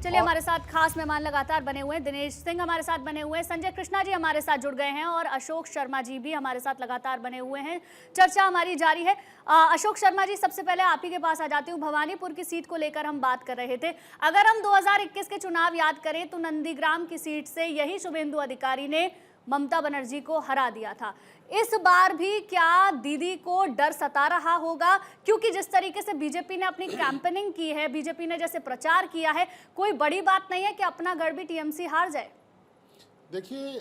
चलिए हमारे साथ खास मेहमान लगातार बने हुए हैं। दिनेश सिंह हमारे साथ बने हुए हैं, संजय कृष्णा जी हमारे साथ जुड़ गए हैं और अशोक शर्मा जी भी हमारे साथ लगातार बने हुए हैं। चर्चा हमारी जारी है। अशोक शर्मा जी, सबसे पहले आप ही के पास आ जाती हूँ। भवानीपुर की सीट को लेकर हम बात कर रहे थे। अगर हम 2021 के चुनाव याद करें तो नंदीग्राम की सीट से यही शुभेंदु अधिकारी ने ममता बनर्जी को हरा दिया था। इस बार भी क्या दीदी को डर सता रहा होगा? क्योंकि जिस तरीके से बीजेपी ने अपनी कैंपेनिंग की है, बीजेपी ने जैसे प्रचार किया है, कोई बड़ी बात नहीं है कि अपना गढ़ भी टीएमसी हार जाए। देखिए,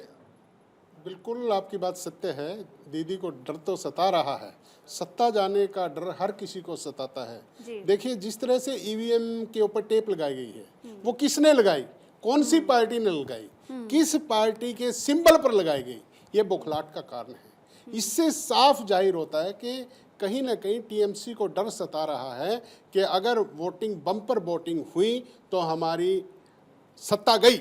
बिल्कुल आपकी बात सत्य है। दीदी को डर तो सता रहा है, सत्ता जाने का डर हर किसी को सताता है। देखिए, जिस तरह से ईवीएम के ऊपर टेप लगाई गई है, वो किसने लगाई, कौन सी पार्टी ने लगाई, किस पार्टी के सिंबल पर लगाई गई, ये बौखलाहट का कारण है। इससे साफ जाहिर होता है कि कहीं ना कहीं टीएमसी को डर सता रहा है कि अगर वोटिंग बम्पर वोटिंग हुई तो हमारी सत्ता गई।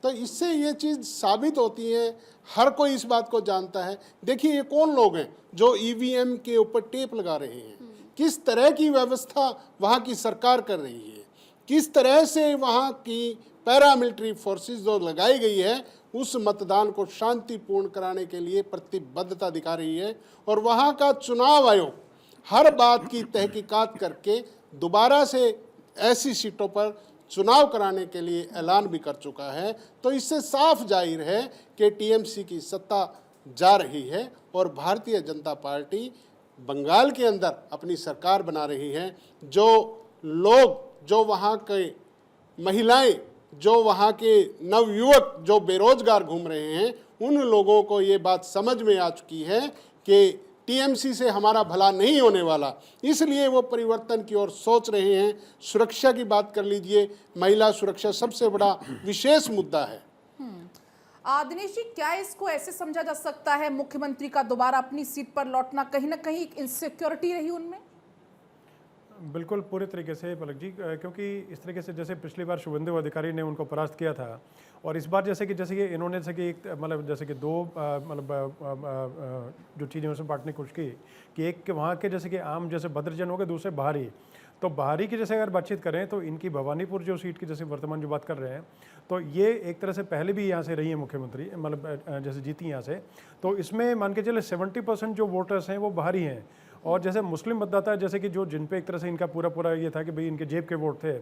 तो इससे ये चीज़ साबित होती है, हर कोई इस बात को जानता है। देखिए, ये कौन लोग हैं जो ईवीएम के ऊपर टेप लगा रहे हैं, किस तरह की व्यवस्था वहाँ की सरकार कर रही है, किस तरह से वहाँ की पैरामिलिट्री फोर्सेस जो लगाई गई है उस मतदान को शांतिपूर्ण कराने के लिए प्रतिबद्धता दिखा रही है। और वहाँ का चुनाव आयोग हर बात की तहकीकात करके दोबारा से ऐसी सीटों पर चुनाव कराने के लिए ऐलान भी कर चुका है। तो इससे साफ जाहिर है कि टीएमसी की सत्ता जा रही है और भारतीय जनता पार्टी बंगाल के अंदर अपनी सरकार बना रही है। जो लोग, जो वहाँ के महिलाएं, जो वहाँ के नवयुवक जो बेरोजगार घूम रहे हैं, उन लोगों को ये बात समझ में आ चुकी है कि टीएमसी से हमारा भला नहीं होने वाला, इसलिए वो परिवर्तन की ओर सोच रहे हैं। सुरक्षा की बात कर लीजिए, महिला सुरक्षा सबसे बड़ा विशेष मुद्दा है। दिनेश जी, क्या इसको ऐसे समझा जा सकता है मुख्यमंत्री का दोबारा अपनी सीट पर लौटना कहीं ना कहीं इनसिक्योरिटी रही उनमें? बिल्कुल पूरे तरीके से पलक जी, क्योंकि इस तरीके से जैसे पिछली बार शुभेंदु अधिकारी ने उनको परास्त किया था और इस बार जैसे कि इन्होंने जैसे कि एक मतलब जैसे कि दो जो चीज़ें उसमें बांटने की कोशिश की कि एक वहाँ के जैसे कि आम जैसे भद्रजन हो गए, दूसरे बाहरी। तो बाहरी की जैसे अगर बातचीत करें तो इनकी भवानीपुर जो सीट की जैसे वर्तमान जो बात कर रहे हैं, तो ये एक तरह से पहले भी यहाँ से रही है मुख्यमंत्री, मतलब जैसे जीती यहाँ से। तो इसमें मान के चले 70% जो वोटर्स हैं वो बाहरी हैं। और जैसे मुस्लिम मतदाता जैसे कि जो जिन पे एक तरह से इनका पूरा ये था कि भाई इनके जेब के वोट थे,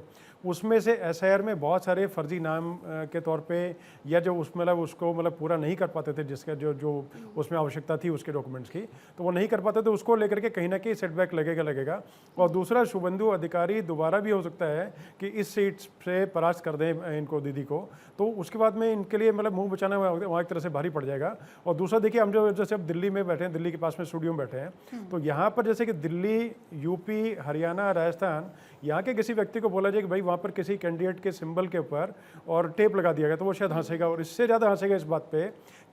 उसमें से एसआईआर में बहुत सारे फर्जी नाम के तौर पे या जो उसमें मतलब उसको मतलब पूरा नहीं कर पाते थे, जिसका जो उसमें आवश्यकता थी उसके डॉक्यूमेंट्स की, तो वो नहीं कर पाते थे। उसको लेकर के कहीं ना कहीं सेटबैक लगेगा। और दूसरा, शुभेंदु अधिकारी दोबारा भी हो सकता है कि इस सीट से परास्त कर दें इनको, दीदी को, तो उसके बाद में इनके लिए मतलब मुँह बचाना वहाँ एक तरह से भारी पड़ जाएगा। और दूसरा देखिए, हम जो जैसे अब दिल्ली में बैठे हैं, दिल्ली के पास में स्टूडियो में बैठे हैं, तो यहाँ पर जैसे कि दिल्ली, यूपी, हरियाणा, राजस्थान, यहाँ के किसी व्यक्ति को बोला जाए कि भाई वहाँ पर किसी कैंडिडेट के सिंबल के ऊपर और टेप लगा दिया गया, तो वो शायद हंसेगा। और इससे ज़्यादा हंसेगा इस बात पे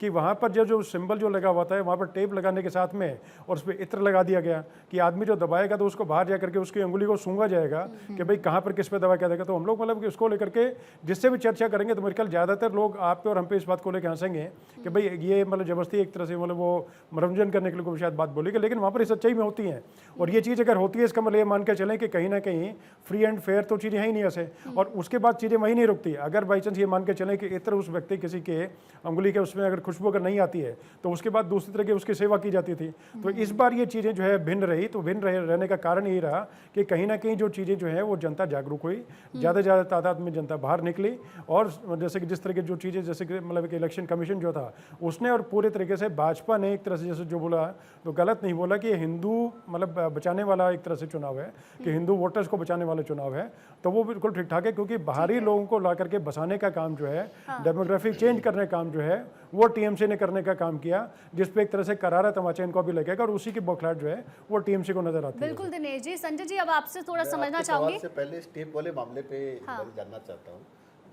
कि वहाँ पर जो सिंबल जो लगा हुआ था, वहाँ पर टेप लगाने के साथ में और उस पर इत्र लगा दिया गया कि आदमी जो दबाएगा तो उसको बाहर जा करके उसकी अंगुली को सूंघा जाएगा कि भाई कहाँ पर किस पे दबा क्या देगा। तो हम लोग मतलब कि उसको लेकर के जिससे भी चर्चा करेंगे तो मेरे ख्याल ज़्यादातर लोग आप पे और हम पे इस बात को लेकर हंसेंगे कि भाई ये मतलब जबरदस्ती एक तरह से मतलब वो मनोरंजन करने के लिए कोई शायद बात बोलेगी, लेकिन वहाँ पर सच्चाई में होती है। और ये चीज़ अगर होती है, इसका मतलब ये मान के चलें कि कहीं ना कहीं फ्री एंड फेयर तो चीज़ें हैं ही नहीं ऐसे। और उसके बाद चीज़ें वहीं नहीं रुकती। अगर बाई चांस ये मान के चलें कि इत्र उस व्यक्ति किसी के अंगुली के उसमें अगर खुशबू अगर नहीं आती है तो उसके बाद दूसरी तरह की उसकी सेवा की जाती थी। तो इस बार ये चीज़ें जो है भिन्न रही। तो भिन्न रहने का कारण यही रहा कि कहीं ना कहीं जो चीज़ें जो है वो जनता जागरूक हुई, ज़्यादा से ज़्यादा तादाद में जनता बाहर निकली। और जैसे कि जिस तरह की जो चीज़ें जैसे कि मतलब कि इलेक्शन कमीशन जो था उसने और पूरे तरीके से भाजपा ने एक तरह से जैसे जो बोला तो गलत नहीं बोला कि हिंदू मतलब बचाने वाला एक तरह से चुनाव है, कि हिंदू वोटर्स को बचाने वाला चुनाव है, तो वो बिल्कुल ठीक ठाक है। क्योंकि बाहरी लोगों को ला करके बसाने का काम जो है, डेमोग्राफी चेंज करने का काम जो है, वो टीएमसी ने करने का काम किया, जिस पे एक तरह से करारा तमाचा इनको भी लगेगा और उसी की बौखलाहट जो है वो टीएमसी को नजर आती है। बिल्कुल दिनेश जी। संजय जी, अब आपसे थोड़ा समझना चाहूंगी। से पहले स्टेप वाले मामले पे जानना चाहता हूँ,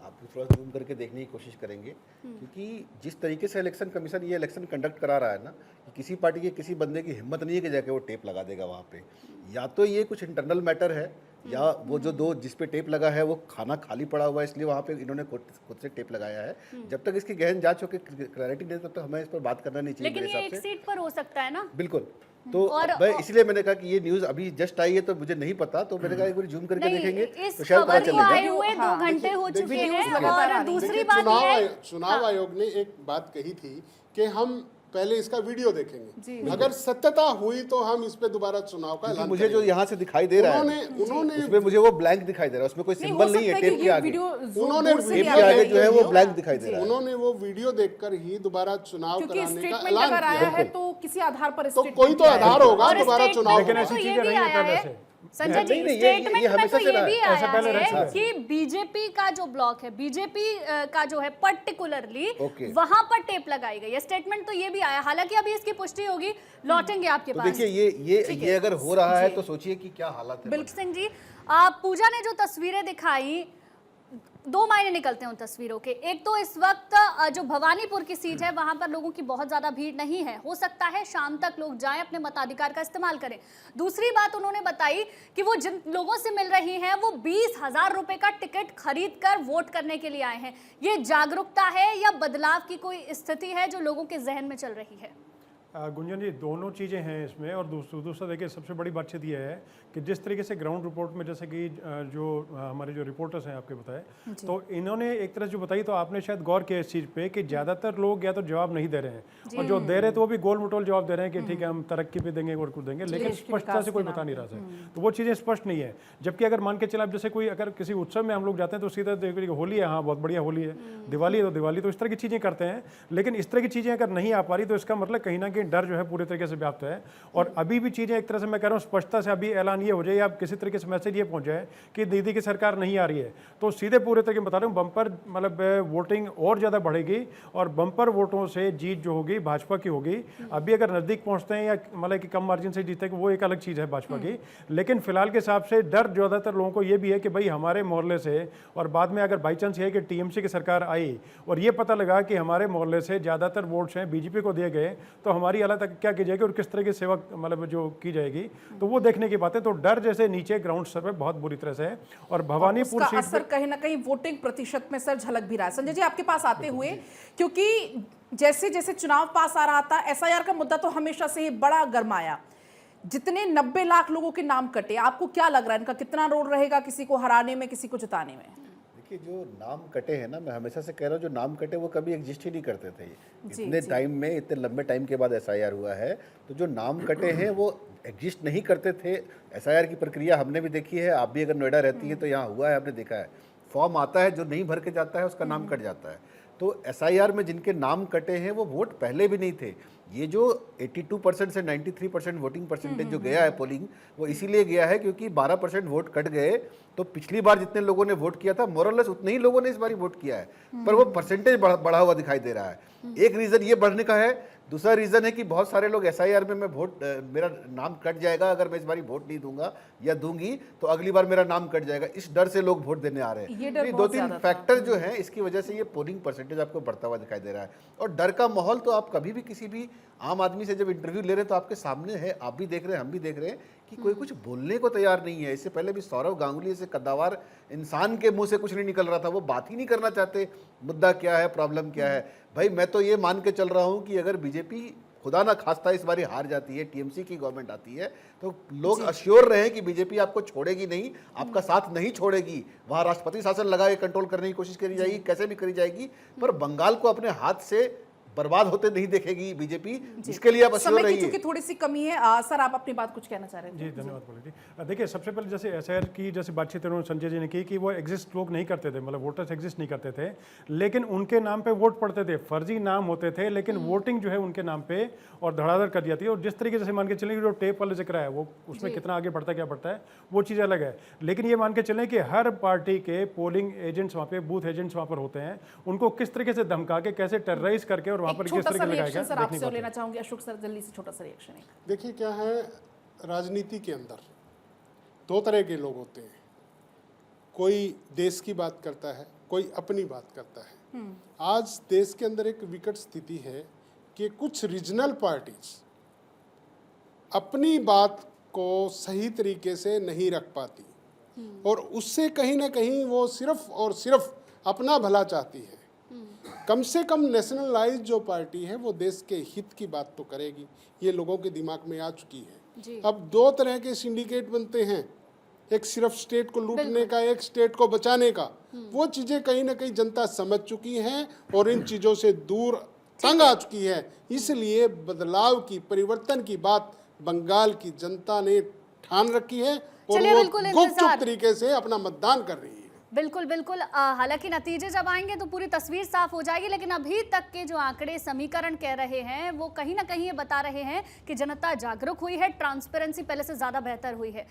आप थोड़ा जूम करके देखने की कोशिश करेंगे, क्योंकि जिस तरीके से इलेक्शन कमीशन ये इलेक्शन कंडक्ट करा रहा है ना, कि किसी पार्टी के किसी बंदे की हिम्मत नहीं है कि जाके वो टेप लगा देगा वहाँ पे। या तो ये कुछ इंटरनल मैटर है या वो जो दो जिस पे टेप लगा है वो खाना खाली पड़ा हुआ है, इसलिए वहाँ पे इन्होंने खुद से टेप लगाया है। जब तक इसकी गहन जांच होकर क्लैरिटी नहीं, तब तक हमें इस पर बात करना नहीं चाहिए लेकिन मेरे ये हिसाब एक से। सीट पर हो सकता है ना। बिल्कुल। तो और मैं इसलिए मैंने कहा कि ये न्यूज़ अभी जस्ट आई है तो मुझे नहीं पता, तो मैंने कहा एक बार जूम करके नहीं, देखेंगे इस तो शायद पता खबर को चलेगा। आए हुए 2 घंटे हो चुके देखिए, हैं। लगातार आ और रही है। दूसरी देखिए, बात ये है, चुनाव आयोग ने एक बात कही थी कि हम पहले इसका वीडियो देखेंगे, अगर सत्यता हुई तो हम इस पे दोबारा चुनाव का क्योंकि ऐलान मुझे जो करेंगे। यहाँ से दिखाई दे रहा है उन्होंने उसमें मुझे वो ब्लैंक दिखाई दे रहा है, उसमें कोई सिंबल नहीं है टेप के आगे। उन्होंने टेप के आगे जो है वो ब्लैंक दिखाई दे रहा है। उन्होंने वो वीडियो देखकर ही दोबारा चुनाव क्योंकि कराने का स्टेटमेंट ऐलान अगर आया किया। है तो किसी आधार पर तो statement कोई तो किया है। आधार होगा और दोबारा चुनाव लेकिन स्टेटमेंट में ऐसी तो ये चीजें भी रही हैं आया पहले है से। संजय जी, नहीं, नहीं, स्टेटमेंट ये में हमेशा तो से ये रहा भी है। ऐसा पहले आया रहा है है। कि बीजेपी का जो ब्लॉक है, बीजेपी का जो है पर्टिकुलरली ओके। वहां पर टेप लगाई गई है। स्टेटमेंट तो ये भी आया, हालांकि अभी इसकी पुष्टि होगी, लौटेंगे आपके तो पास। देखिए ये अगर हो रहा है तो सोचिए कि क्या हालत है। बिल्कुल सिंह जी, पूजा ने जो तस्वीरें दिखाई, 2 मायने निकलते हैं उन तस्वीरों के। एक तो इस वक्त जो भवानीपुर की सीट है वहां पर लोगों की बहुत ज्यादा भीड़ नहीं है, हो सकता है शाम तक लोग जाएं, अपने मताधिकार का इस्तेमाल करें। दूसरी बात उन्होंने बताई कि वो जिन लोगों से मिल रही हैं वो 20,000 रुपए का टिकट खरीद कर वोट करने के लिए आए हैं। ये जागरूकता है या बदलाव की कोई स्थिति है जो लोगों के जहन में चल रही है? गुंजन जी, दोनों चीज़ें हैं इसमें। और दूसरा देखिए, सबसे बड़ी बातचीत ये है कि जिस तरीके से ग्राउंड रिपोर्ट में, जैसे कि जो हमारे जो रिपोर्टर्स हैं आपके बताए, तो इन्होंने एक तरह जो बताई, तो आपने शायद गौर किया इस चीज़ पे कि ज़्यादातर लोग या तो जवाब नहीं दे रहे हैं, और जो दे रहे तो वो भी गोल मटोल जवाब दे रहे हैं कि ठीक है हम तरक्की पे देंगे और कुछ देंगे, लेकिन स्पष्टता से कोई बता नहीं रहा था। तो वो चीज़ें स्पष्ट नहीं है। जबकि अगर मान के चला, अब जैसे कोई अगर किसी उत्सव में हम लोग जाते हैं तो सीधा देखिए होली है, हाँ बहुत बढ़िया होली है, दिवाली है तो दिवाली, तो इस तरह की चीज़ें करते हैं। लेकिन इस तरह की चीज़ें अगर नहीं आ पा रही तो इसका मतलब कहीं ना कहीं डर जो है पूरे तरीके से व्याप्त है। और अभी भी चीजें एक तरह से मैं कह रहा हूँ स्पष्टता से अभी ऐलान ये हो जाए या किसी तरीके से मैसेज ये पहुंच जाए कि दीदी की सरकार नहीं आ रही है, तो सीधे पूरे तरीके बता रहा हूँ बम्पर मतलब वोटिंग और ज्यादा बढ़ेगी और बम्पर वोटों से जीत जो होगी भाजपा की होगी। अभी अगर नजदीक पहुंचते हैं या मतलब कि कम मार्जिन से जीते वो एक अलग चीज है भाजपा की, लेकिन फिलहाल के हिसाब से डर ज्यादातर लोगों को ये भी है कि भाई हमारे मोहल्ले से, और बाद में अगर बाई चांस ये है कि टीएमसी की सरकार आई और ये पता लगा कि हमारे मोहल्ले से ज्यादातर वोट्स हैं बीजेपी को दिए गए, तो हमारी हालत क्या की जाएगी और किस तरह की सेवा मतलब जो की जाएगी, तो वो देखने की बात है। तो डर जैसे नीचे ग्राउंड स्तर पे बहुत बुरी तरह से है। और भवानीपुर उसका सीट असर कहीं ना कहीं वोटिंग प्रतिशत में सर झलक भी रहा है। संजय जी, आपके पास आते हुए, क्योंकि जैसे जैसे चुनाव पास आ रहा था एसआईआर का मुद्दा तो हमेशा से ही बड़ा गरमाया, जितने 90 लाख लोगों के नाम कटे, आपको क्या लग रहा है इनका कितना रोल रहेगा किसी को हराने में, किसी को जिताने में? देखिए, जो नाम कटे हैं ना, मैं हमेशा से कह रहा हूँ जो नाम कटे वो कभी एग्जिस्ट ही नहीं करते थे। इतने टाइम में, इतने लंबे टाइम के बाद एसआईआर हुआ है, तो जो नाम कटे हैं वो एग्जिस्ट नहीं करते थे। एसआईआर की प्रक्रिया हमने भी देखी है, आप भी अगर नोएडा रहती है तो यहाँ हुआ है, आपने देखा है। फॉर्म आता है, जो नहीं भर के जाता है उसका नाम कट जाता है। तो एसआईआर में जिनके नाम कटे हैं वो वोट पहले भी नहीं थे। ये जो 82% से 93% वोटिंग परसेंटेज जो गया है पोलिंग, वो इसीलिए गया है क्योंकि 12% वोट कट गए। तो पिछली बार जितने लोगों ने वोट किया था मोरलेस उतने ही लोगों ने इस बार वोट किया है, पर वो परसेंटेज बढ़ा हुआ दिखाई दे रहा है। एक रीज़न ये बढ़ने का है। दूसरा रीज़न है कि बहुत सारे लोग एसआईआर में मैं वोट मेरा नाम कट जाएगा, अगर मैं इस बार वोट नहीं दूंगा या दूंगी तो अगली बार मेरा नाम कट जाएगा, इस डर से लोग वोट देने आ रहे हैं। ये 2-3 फैक्टर जो हैं इसकी वजह से ये पोलिंग परसेंटेज आपको बढ़ता हुआ दिखाई दे रहा है। और डर का माहौल तो आप कभी भी किसी भी आम आदमी से जब इंटरव्यू ले रहे हैं तो आपके सामने है, आप भी देख रहे हैं, हम भी देख रहे हैं कि कोई कुछ बोलने को तैयार नहीं है। इससे पहले भी सौरव गांगुली से कद्दावर इंसान के मुंह से कुछ नहीं निकल रहा था, वो बात ही नहीं करना चाहते मुद्दा क्या है, प्रॉब्लम क्या है। भाई मैं तो ये मान के चल रहा हूँ कि अगर बीजेपी खुदा ना खास्ता इस बारी हार जाती है, टीएमसी की गवर्नमेंट आती है, तो लोग अश्योर रहे कि बीजेपी आपको छोड़ेगी नहीं, आपका साथ नहीं छोड़ेगी। वहाँ राष्ट्रपति शासन लगा के कंट्रोल करने की कोशिश करी जाएगी, कैसे भी करी जाएगी, पर बंगाल को अपने हाथ से बर्बाद होते नहीं देखेगी बीजेपी, इसके लिए आप अश्योर रहिए। चूंकि थोड़ी सी कमी है, सर आप अपनी बात कुछ कहना चाह रहे थे? जी धन्यवाद बोले जी। देखिए, सबसे पहले जैसे एसआईआर की जैसे बातचीत उन्होंने संजय जी ने की कि वो एग्जिस्ट लोग नहीं करते थे, मतलब वोटर्स एग्जिस्ट नहीं करते थे, लेकिन उनके नाम पे वोट पड़ते थे, फर्जी नाम होते थे, लेकिन वोटिंग जो है उनके नाम पे और धड़ाधड़ कर जाती है। और जिस तरीके से मान के चलें जो टेप वाला जिक्र है वो उसमें कितना आगे बढ़ता है क्या बढ़ता है वो चीज़ अलग है, लेकिन ये मान के चलें कि हर पार्टी के पोलिंग एजेंट्स वहाँ पे, बूथ एजेंट्स वहाँ पर होते हैं, उनको किस तरीके से धमका के कैसे टेरराइज करके और वहाँ पर किस तरीके सर आपसे लेना चाहूंगी। अशोक सर जल्दी से छोटा सा रिएक्शन है। देखिए क्या है, राजनीति के अंदर 2 तरह के लोग होते हैं, कोई देश की बात करता है, कोई अपनी बात करता है। आज देश के अंदर एक विकट स्थिति है कि कुछ रीजनल पार्टीज अपनी बात को सही तरीके से नहीं रख पाती, और उससे कहीं ना कहीं वो सिर्फ और सिर्फ अपना भला चाहती है। कम से कम नेशनलाइज जो पार्टी है वो देश के हित की बात तो करेगी, ये लोगों के दिमाग में आ चुकी है। अब दो तरह के सिंडिकेट बनते हैं, एक सिर्फ स्टेट को लूटने का, एक स्टेट को बचाने का। वो चीजें कहीं ना कहीं जनता समझ चुकी है और इन चीजों से दूर तंग आ चुकी है। इसलिए बदलाव की, परिवर्तन की बात बंगाल की जनता ने ठान रखी है और चलिए, वो बिल्कुल गुपचुप इंतजार। तरीके से अपना मतदान कर रही है। बिल्कुल बिल्कुल, हालांकि नतीजे जब आएंगे तो पूरी तस्वीर साफ हो जाएगी, लेकिन अभी तक के जो आंकड़े समीकरण कह रहे हैं वो कहीं ना कहीं ये बता रहे हैं कि जनता जागरूक हुई है, ट्रांसपेरेंसी पहले से ज्यादा बेहतर हुई है।